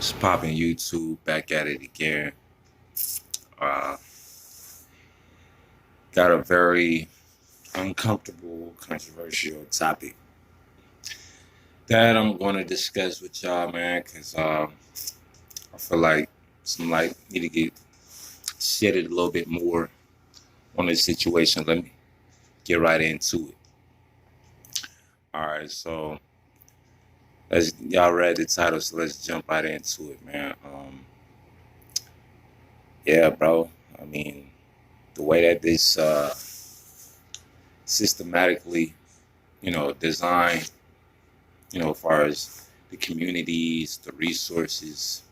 It's popping YouTube back at it again. Uh, got a very uncomfortable, controversial topic that I'm going to discuss with y'all, man, because I feel like some light need to get shedded a little bit more on this situation. Let me get right into it. All right, so let's y'all read the title, so let's jump right into it, man. Yeah, bro. I mean, the way that this systematically, designed, as far as the communities, the resources,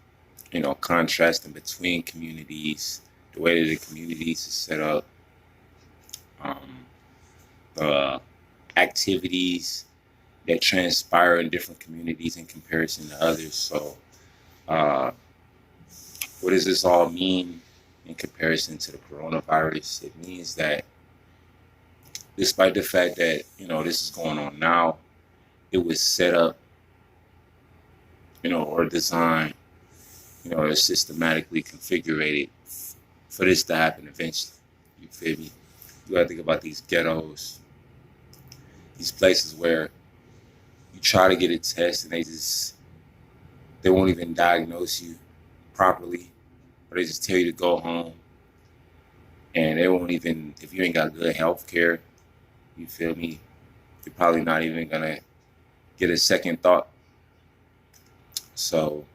contrasting between communities, the way that the communities is set up, um, the activities that transpire in different communities in comparison to others. So, uh, what does this all mean in comparison to the coronavirus? It means that despite the fact that, this is going on now, it was set up, or designed, or systematically configured for this to happen eventually. You feel me? You gotta think about these ghettos, these places where you try to get a test and they won't even diagnose you properly, or they just tell you to go home, and they won't even, if you ain't got good health care, you feel me? You're probably not even gonna get a second thought. So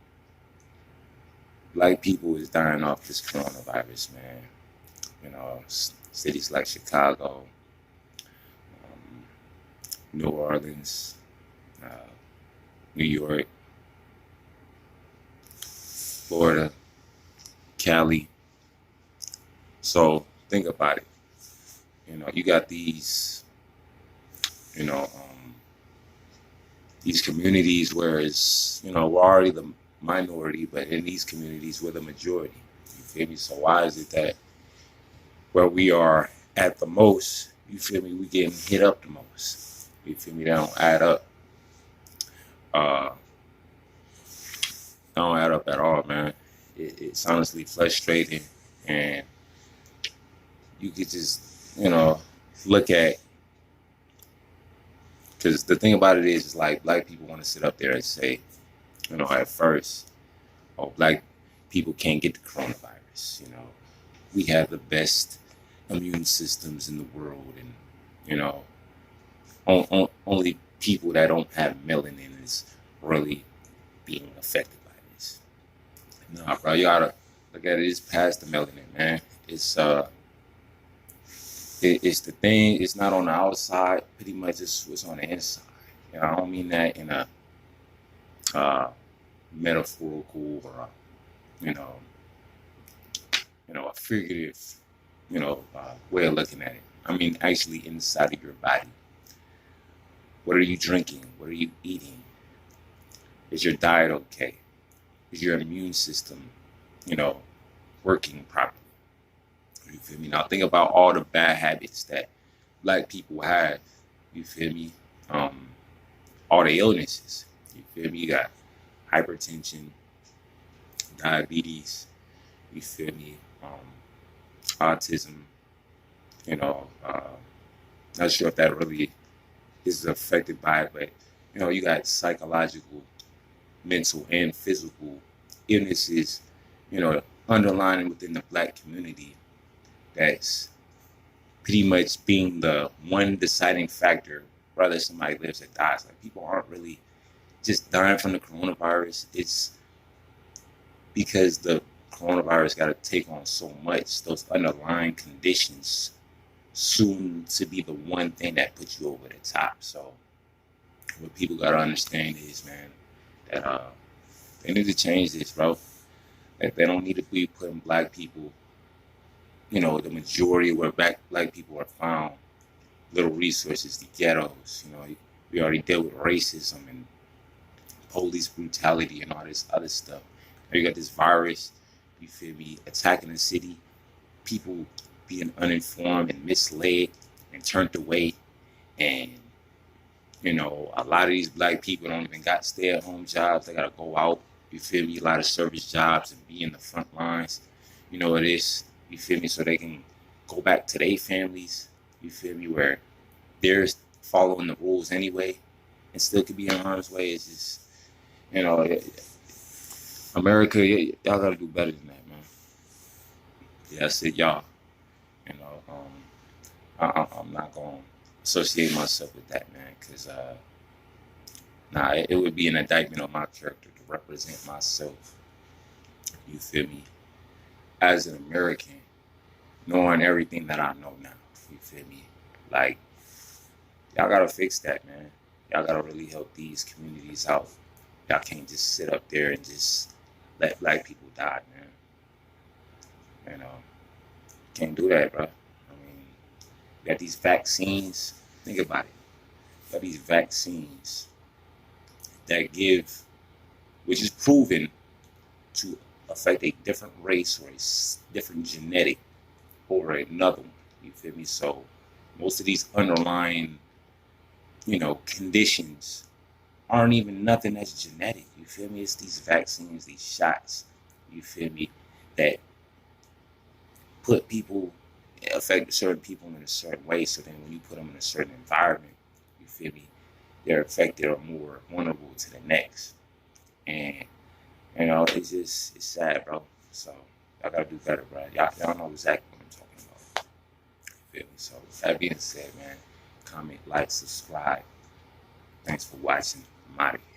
black people is dying off this coronavirus, man. Cities like Chicago, um, New Orleans, uh, New York, Florida, Cali. So think about it. You got you know, um, these communities where it's, we're already the minority, but in these communities we're the majority. You feel me? So why is it that where we are at the most, you feel me, we getting hit up the most? You feel me? They don't add up. Uh, they don't add up at all, man. It's honestly frustrating, and you could just, look at, because the thing about it is like black people want to sit up there and say, at first, oh, black people can't get the coronavirus. We have the best immune systems in the world, and only people that don't have melanin is really being affected by this. Nah, bro, you gotta look at it. It's past the melanin, man. It's the thing. It's not on the outside. Pretty much, it's what's on the inside. I don't mean that in a uh, metaphorical or you know, a figurative, way of looking at it. I mean, actually inside of your body. What are you drinking? What are you eating? Is your diet okay? Is your immune system, you know, working properly? You feel me? Now think about all the bad habits that black people have. You feel me? Um, all the illnesses. You feel me? You got hypertension, diabetes. You feel me? Autism. You know, not sure if that really is affected by it, but you got psychological, mental, and physical illnesses. Underlying within the black community that's pretty much being the one deciding factor whether somebody lives or dies. Like people aren't really just dying from the coronavirus. It's because the coronavirus got to take on so much. Those underlying conditions soon to be the one thing that puts you over the top. So what people got to understand is, man, that they need to change this, bro. That they don't need to be putting black people, the majority where black people are found, little resources, the ghettos. We already dealt with racism and police brutality and all this other stuff. Now you got this virus, you feel me, attacking the city, people being uninformed and misled and turned away. And, a lot of these black people don't even got stay at home jobs. They got to go out. You feel me? A lot of service jobs and be in the front lines. You know it is. You feel me? So they can go back to their families. You feel me? Where they're following the rules anyway, and still could be in harm's way. It's just, you know, America, y'all gotta do better than that, man. Yeah, I said y'all. You know, I'm not gonna associate myself with that, man, because nah, it would be an indictment on my character to represent myself. You feel me? As an American, knowing everything that I know now. You feel me? Like, y'all gotta fix that, man. Y'all gotta really help these communities out. Y'all can't just sit up there and just let black people die, man. You know, can't do that, bro. I mean, you got these vaccines. Think about it. You got these vaccines that give, which is proven to affect a different race or a different genetic over another one. You feel me? So most of these underlying, conditions aren't even nothing that's genetic. You feel me? It's these vaccines, these shots. You feel me? That put people, affect certain people in a certain way. So then when you put them in a certain environment, you feel me? They're affected or more vulnerable to the next. And it's sad, bro. So y'all gotta do better, bro. Y'all know exactly what I'm talking about. You feel me? So that being said, man, comment, like, subscribe. Thanks for watching. I'm out of here.